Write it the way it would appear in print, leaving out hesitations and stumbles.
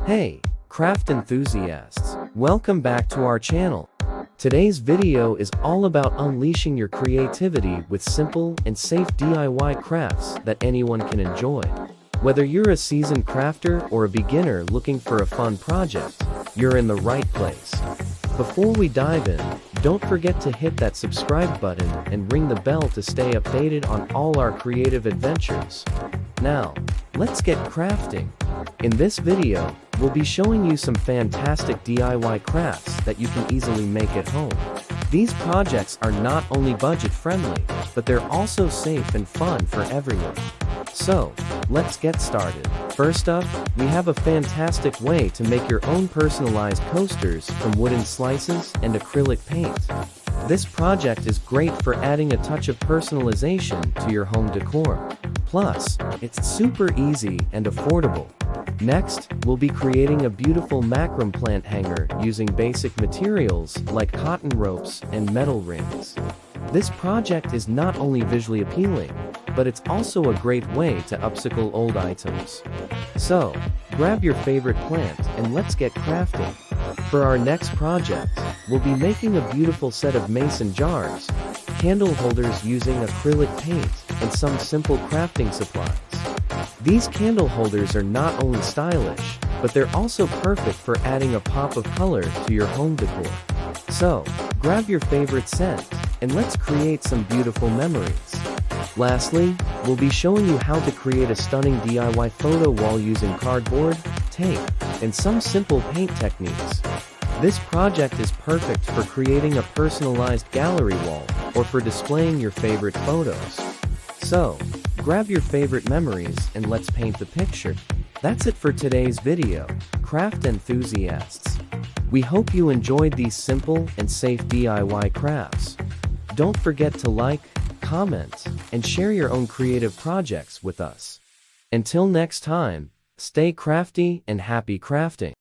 Hey, craft enthusiasts, welcome back to our channel. Today's video is all about unleashing your creativity with simple and safe DIY crafts that anyone can enjoy. Whether you're a seasoned crafter or a beginner looking for a fun project, you're in the right place. Before we dive in, don't forget to hit that subscribe button and ring the bell to stay updated on all our creative adventures. Now, let's get crafting. In this video, we'll be showing you some fantastic DIY crafts that you can easily make at home. These projects are not only budget-friendly, but they're also safe and fun for everyone. So, let's get started. First up, we have a fantastic way to make your own personalized coasters from wooden slices and acrylic paint. This project is great for adding a touch of personalization to your home decor. Plus, it's super easy and affordable. Next, we'll be creating a beautiful macrame plant hanger using basic materials like cotton ropes and metal rings. This project is not only visually appealing, but it's also a great way to upcycle old items. So, grab your favorite plant and let's get crafting. For our next project, we'll be making a beautiful set of mason jars, candle holders using acrylic paint, and some simple crafting supplies. These candle holders are not only stylish, but they're also perfect for adding a pop of color to your home decor. So, grab your favorite scent, and let's create some beautiful memories. Lastly, we'll be showing you how to create a stunning DIY photo wall using cardboard, tape, and some simple paint techniques. This project is perfect for creating a personalized gallery wall, or for displaying your favorite photos. So, grab your favorite memories and let's paint the picture. That's it for today's video, craft enthusiasts. We hope you enjoyed these simple and safe DIY crafts. Don't forget to like, comment, and share your own creative projects with us. Until next time, stay crafty and happy crafting.